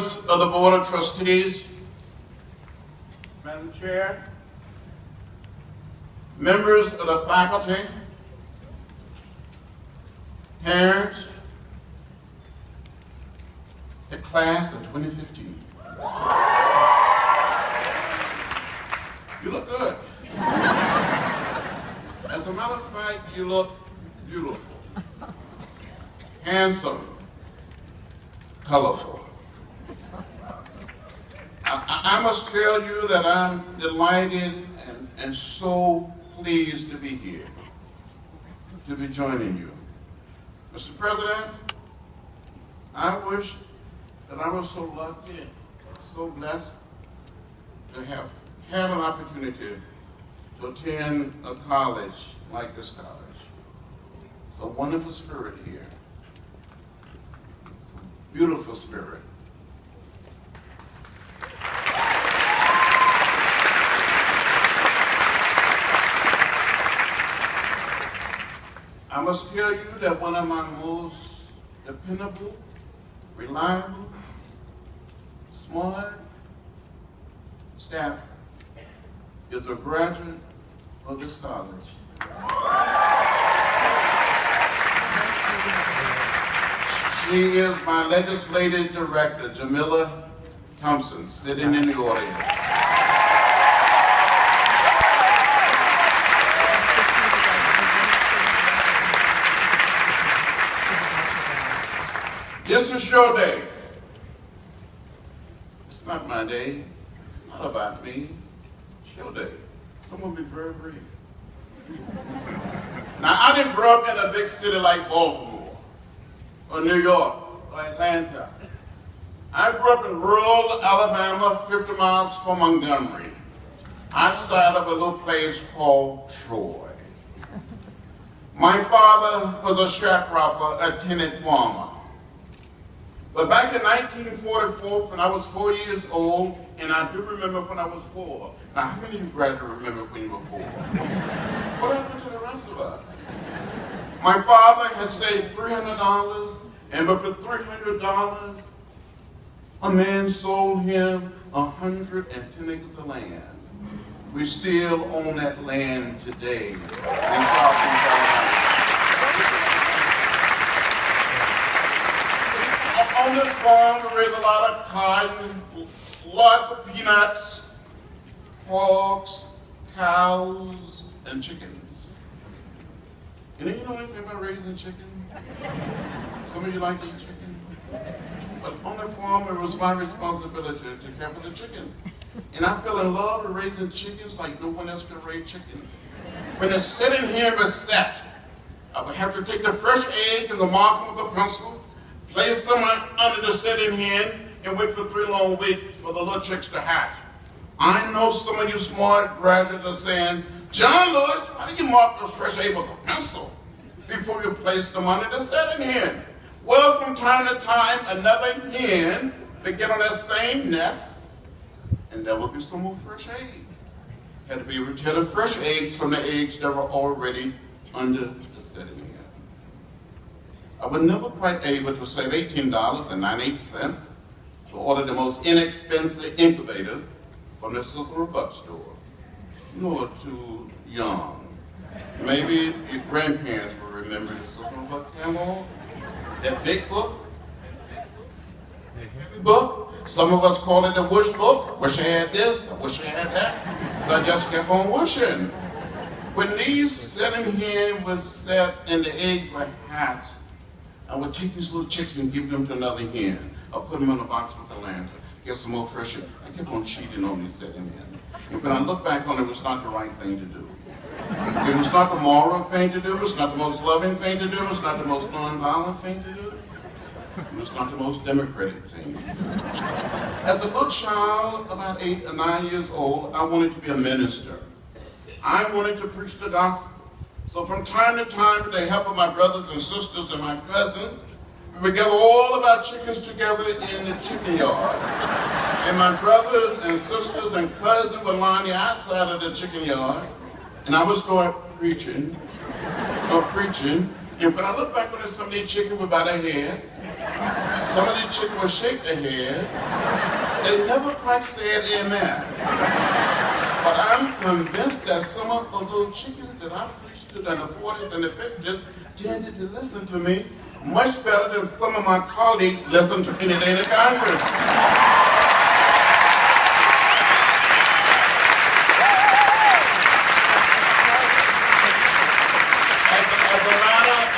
members of the Board of Trustees, Madam Chair, members of the faculty, parents, the class of 2015. You look good. As a matter of fact, you look beautiful, handsome, colorful. I must tell you that I'm delighted and so pleased to be here, to be joining you. Mr. President, I wish that I was so lucky, so blessed to have had an opportunity to attend a college like this college. It's a wonderful spirit here. It's a beautiful spirit. I must tell you that one of my most dependable, reliable, smart staff is a graduate of this college. She is my legislative director, Jamila Thompson, sitting in the audience. This is your day. It's not my day. It's not about me. It's your day. So I'm going to be very brief. Now, I didn't grow up in a big city like Baltimore, or New York, or Atlanta. I grew up in rural Alabama, 50 miles from Montgomery, outside of a little place called Troy. My father was a sharecropper, a tenant farmer. But back in 1944, when I was 4 years old, and I do remember when I was 4. Now, how many of you graduates remember when you were 4? What happened to the rest of us? My father had saved $300, and with the $300, a man sold him 110 acres of land. We still own that land today in South Carolina. On this farm, we raise a lot of cotton, lots of peanuts, hogs, cows, and chickens. And you know anything about raising chicken? Some of you like to eat chicken? But on the farm, it was my responsibility to care for the chickens. And I fell in love with raising chickens like no one else could raise chickens. When the setting hen was set, I would have to take the fresh egg and the mark with a pencil, place them under the setting hen, and wait for 3 long weeks for the little chicks to hatch. I know some of you smart graduates are saying, John Lewis, why do you mark those fresh eggs with a pencil before you place them under the setting hen? Well, from time to time, another hen would get on that same nest, and there would be some more fresh eggs. Had to be returned fresh eggs from the eggs that were already under the setting hen. I was never quite able to save $18.98 to order the most inexpensive incubator from the Cicero bookstore. You all are too young. Maybe your grandparents will remember the Cicero book catalog. That big book, that heavy book. Some of us call it the wish book. Wish I had this, I wish I had that. So I just kept on wishing. When these setting hens were set and the eggs were hatched, I would take these little chicks and give them to another hen. I'll put them in a box with a lantern, get some more fresh. I kept on cheating on these setting hens. And when I look back on it, it was not the right thing to do. It was not the moral thing to do. It was not the most loving thing to do. It was not the most nonviolent thing to do. It was not the most democratic thing to do. As a little child, about 8 or 9 years old, I wanted to be a minister. I wanted to preach the gospel. So from time to time, with the help of my brothers and sisters and my cousins, we would gather all of our chickens together in the chicken yard. And my brothers and sisters and cousins would line the outside of the chicken yard, and I would start preaching. And when I look back on it, some of these chickens were by their head, Some of these chicks will shake their head. They never quite said amen. But I'm convinced that some of those chickens that I preached to in the 40s and the 50s tended to listen to me much better than some of my colleagues listen to any day in Congress.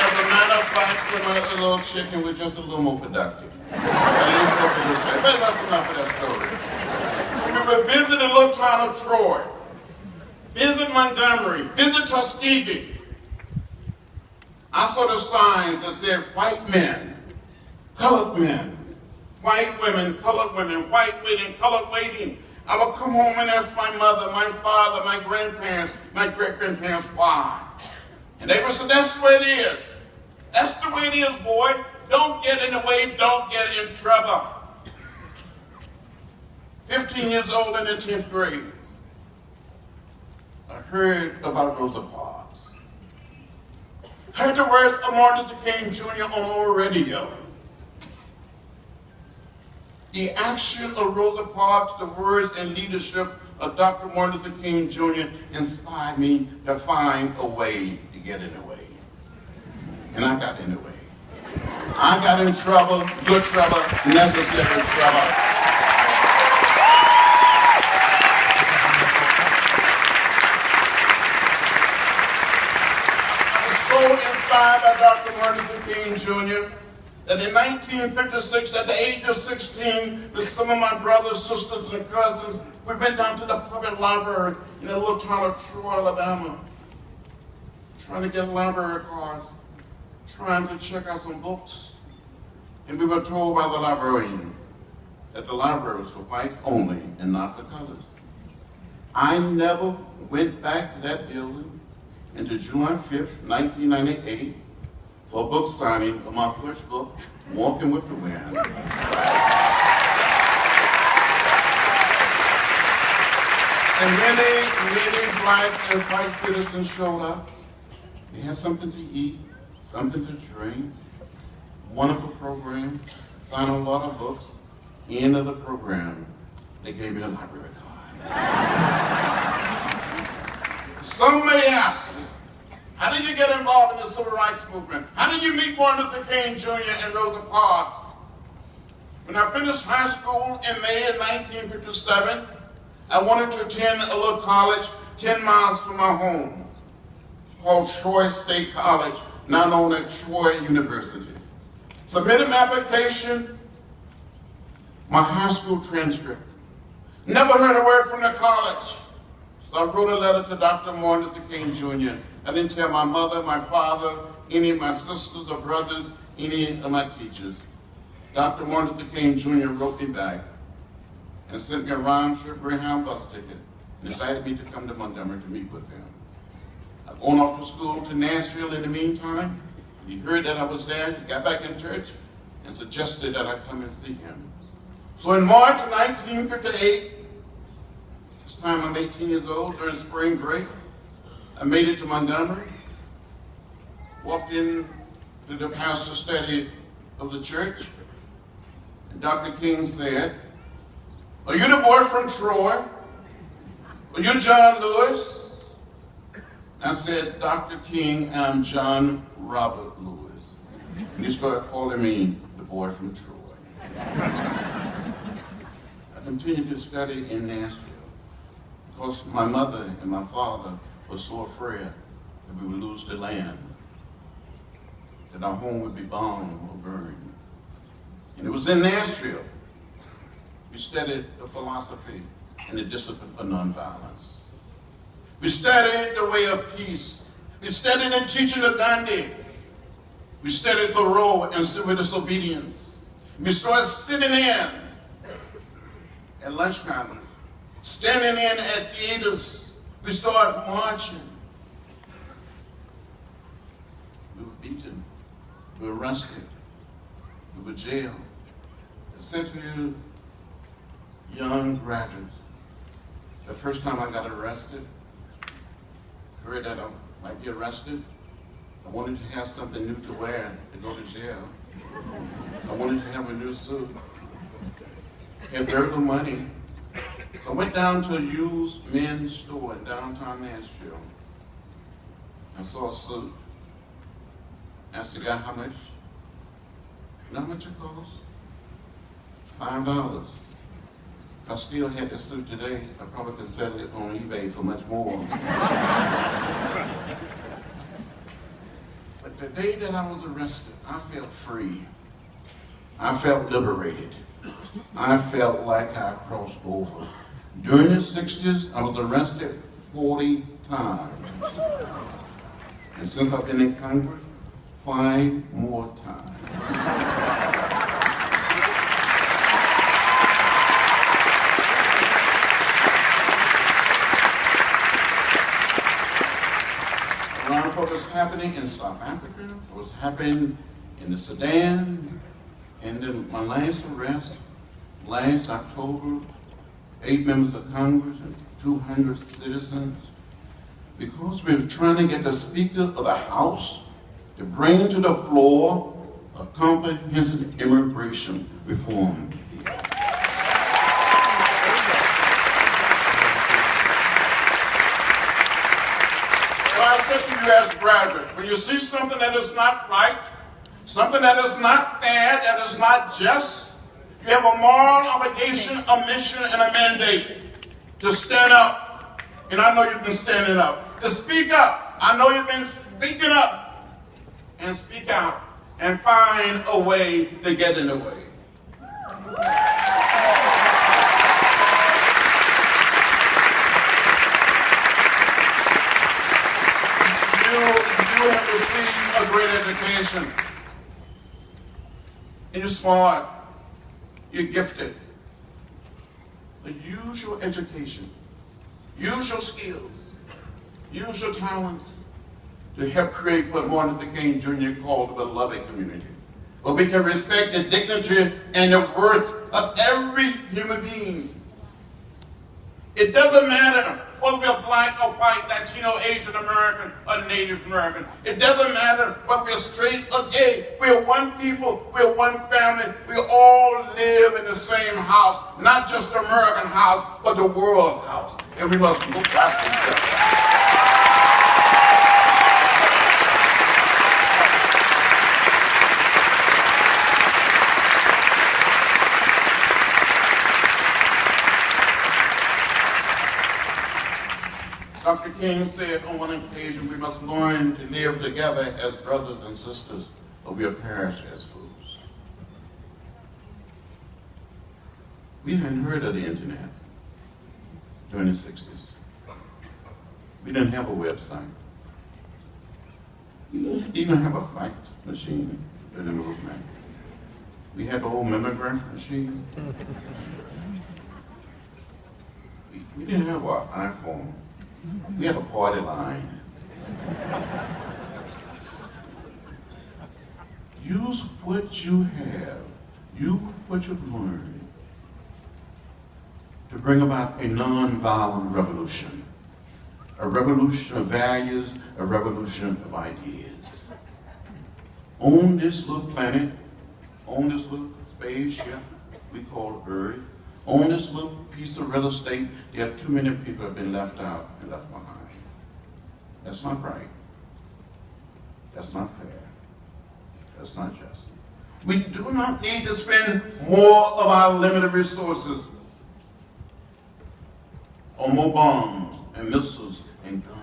As a matter of fact, some of the little chicken were just a little more productive. At least what people say. But that's enough of that story. Remember, visit the little town of Troy. Visit Montgomery. Visit Tuskegee. I saw the signs that said white men, colored men, white women, colored women, white waiting, colored waiting. I would come home and ask my mother, my father, my grandparents, my great-grandparents, why? And they would say, that's the way it is. That's the way it is, boy. Don't get in the way, don't get in trouble. 15 years old in the 10th grade, I heard about Rosa Parks. Heard the words of Martin Luther King Jr. on our radio. The action of Rosa Parks, the words and leadership of Dr. Martin Luther King Jr. inspired me to find a way to get in the way. And I got in the way. I got in trouble, good trouble, necessary trouble. So inspired by Dr. Martin Luther King Jr. that in 1956, at the age of 16, with some of my brothers, sisters, and cousins, we went down to the public library in a little town of Troy, Alabama, trying to get a library card, trying to check out some books. And we were told by the librarian that the library was for whites only and not for colors. I never went back to that building until July 5th, 1998, for a book signing of my first book, Walking with the Wind. And many black and white citizens showed up. They had something to eat, something to drink, wonderful program, signed a lot of books. End of the program, they gave me a library card. Some may ask, how did you get involved in the civil rights movement? How did you meet Martin Luther King Jr. and Rosa Parks? When I finished high school in May of 1957, I wanted to attend a little college 10 miles from my home called Troy State College, now known as Troy University. Submitted my application, my high school transcript. Never heard a word from the college. So I wrote a letter to Dr. Martin Luther King Jr. I didn't tell my mother, my father, any of my sisters or brothers, any of my teachers. Dr. Martin Luther King Jr. wrote me back and sent me a round-trip Greyhound bus ticket and invited me to come to Montgomery to meet with him. I'd gone off to school to Nashville in the meantime. He heard that I was there, he got back in church and suggested that I come and see him. So in March of 1958, this time I'm 18 years old, during spring break, I made it to Montgomery, walked in to the pastor's study of the church, and Dr. King said, "Are you the boy from Troy? Are you John Lewis?" I said, "Dr. King, I'm John Robert Lewis." And he started calling me the boy from Troy. I continued to study in Nashville because my mother and my father were so afraid that we would lose the land, that our home would be bombed or burned. And it was in Nashville we studied the philosophy and the discipline of nonviolence. We studied the way of peace. We studied the teaching of Gandhi. We studied Thoreau and civil disobedience. We started sitting in at lunch counters, standing in at theaters. We started marching. We were beaten. We were arrested. We were jailed. I said to you, young graduates, the first time I got arrested, heard that I might be arrested, I wanted to have something new to wear to go to jail. I wanted to have a new suit. Had very little money. So I went down to a used men's store in downtown Nashville. I saw a suit. Asked the guy how much. You know how much it cost? $5. If I still had this suit today, I probably could sell it on eBay for much more. But the day that I was arrested, I felt free. I felt liberated. I felt like I crossed over. During the 60s, I was arrested 40 times. And since I've been in Congress, 5 more times. Around what was happening in South Africa, what was happening in the Sudan, and then my last arrest, last October, 8 members of Congress and 200 citizens, because we were trying to get the Speaker of the House to bring to the floor a comprehensive immigration reform bill. So I said to you as graduates, when you see something that is not right, something that is not fair, that is not just, you have a moral obligation, a mission, and a mandate to stand up. And I know you've been standing up. To speak up. I know you've been speaking up. And speak out. And find a way to get in the way. You have received a great education. And you're smart. You're gifted. But use your education. Use your skills. Use your talent to help create what Martin Luther King Jr. called the beloved community, where we can respect the dignity and the worth of every human being. It doesn't matter whether we're black or white, Latino, Asian American, or Native American. It doesn't matter whether we're straight or gay. We're one people, we're one family. We all live in the same house, not just the American house, but the world house. And we must look after each other. Dr. King said on one occasion, we must learn to live together as brothers and sisters, or we'll perish as fools. We hadn't heard of the internet during the 60s. We didn't have a website. We didn't even have a fax machine in the movement. We had the old mimeograph machine. We didn't have an iPhone. We had a party line. Use what you have, use what you've learned to bring about a non-violent revolution. A revolution of values, a revolution of ideas. On this little planet, on this little spaceship we call Earth, on this little piece of real estate, there are too many people have been left out and left behind. That's not right. That's not fair. That's not just. We do not need to spend more of our limited resources on more bombs and missiles and guns.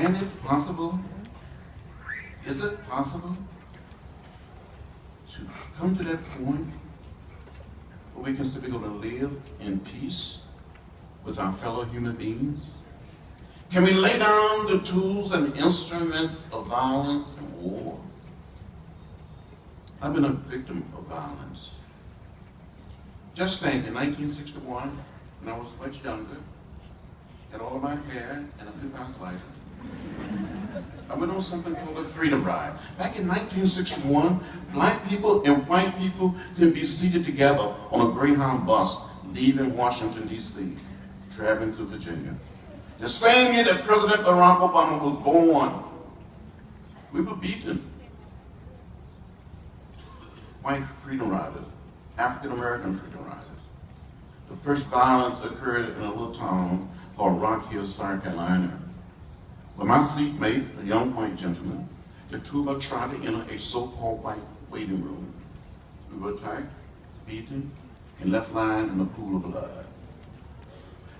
And it's possible, is it possible to come to that point where we can still be able to live in peace with our fellow human beings? Can we lay down the tools and instruments of violence and war? I've been a victim of violence. Just think, in 1961, when I was much younger, had all of my hair and a few pounds lighter, I went on something called a freedom ride. Back in 1961, black people and white people can be seated together on a Greyhound bus leaving Washington, D.C. traveling through Virginia. The same year that President Barack Obama was born, we were beaten. White freedom riders, African-American freedom riders. The first violence occurred in a little town called Rock Hill, South Carolina, where my seatmate, a young white gentleman, the two of us tried to enter a so-called white waiting room. We were attacked, beaten, and left lying in a pool of blood.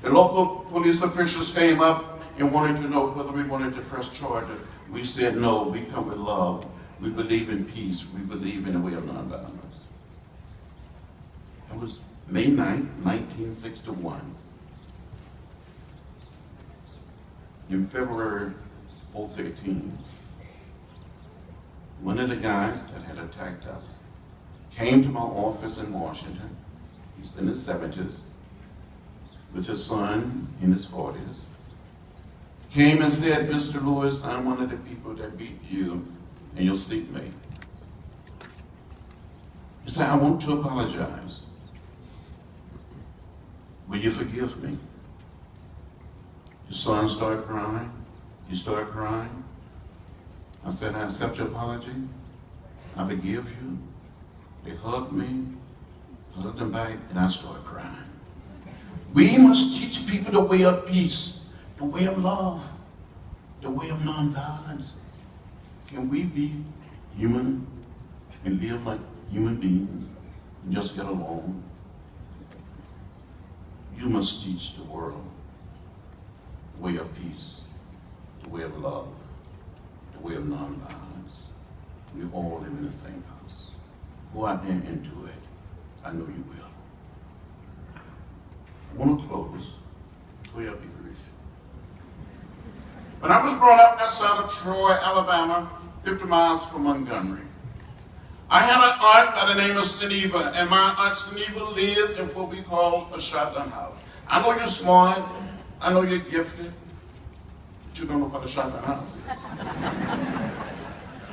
The local police officials came up and wanted to know whether we wanted to press charges. We said no, we come with love. We believe in peace. We believe in the way of nonviolence. That was May 9th, 1961. In February 2013, one of the guys that had attacked us came to my office in Washington. He's in his 70s, with his son in his 40s. Came and said, Mr. Lewis, I'm one of the people that beat you and your seatmate. He said, I want to apologize. Will you forgive me? His son started crying. He started crying. I said, I accept your apology. I forgive you. They hugged me, hugged them back, and I started crying. We must teach people the way of peace, the way of love, the way of nonviolence. Can we be human and live like human beings and just get along? You must teach the world the way of peace, the way of love, the way of nonviolence. We all live in the same house. Go out there and do it. I know you will. I want to close. I'll be brief. When I was brought up outside of Troy, Alabama, 50 miles from Montgomery, I had an aunt by the name of Seneva, and my aunt Seneva lived in what we call a shotgun house. I know you're smart, I know you're gifted, but you don't know what a shotgun house is.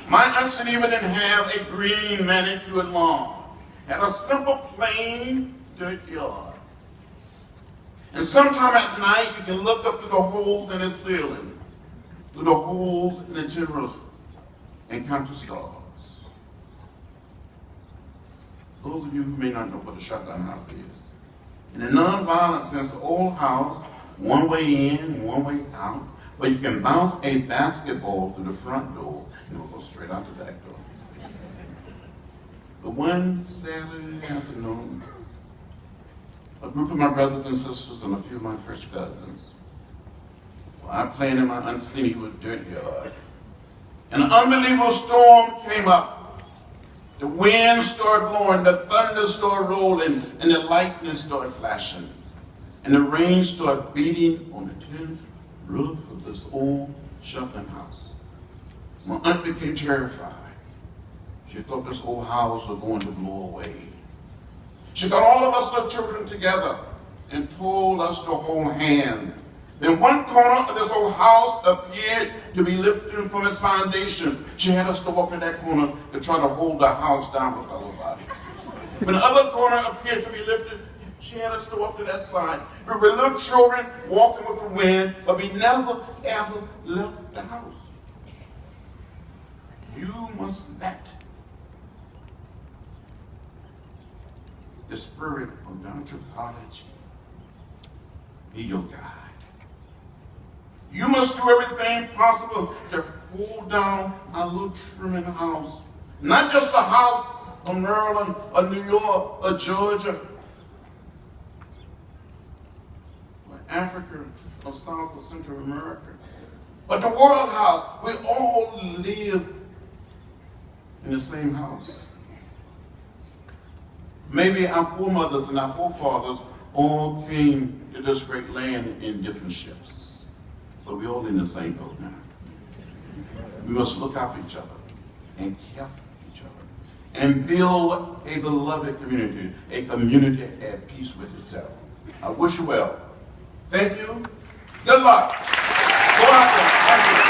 My aunt Seneva didn't have a green manicured lawn, had a simple plain dirt yard. And sometime at night you can look up through the holes in the ceiling, through the holes in the tin roof, and count the stars. Those of you who may not know what a shotgun house is. In a nonviolent sense, an old house, one way in, one way out, but you can bounce a basketball through the front door and it will go straight out the back door. But one Saturday afternoon, a group of my brothers and sisters and a few of my first cousins, I playing in my unseen dirt yard. An unbelievable storm came up. The wind started blowing, the thunder started rolling, and the lightning started flashing. And the rain started beating on the tin roof of this old shotgun house. My aunt became terrified. She thought this old house was going to blow away. She got all of us little children together and told us to hold hands. Then one corner of this old house appeared to be lifted from its foundation. She had us to walk to that corner to try to hold the house down with our body. When the other corner appeared to be lifted, she had us to walk to that side. We were little children walking with the wind, but we never, ever left the house. You must let the spirit of Goucher College be your guide. You must do everything possible to hold down our little trimming house. Not just a house of Maryland, or New York, or Georgia, or Africa, or South or Central America, but the world house. We all live in the same house. Maybe our foremothers and our forefathers all came to this great land in different ships. But we're all in the same boat now. We must look out for each other and care for each other and build a beloved community, a community at peace with itself. I wish you well. Thank you. Good luck. Go out there. Thank you.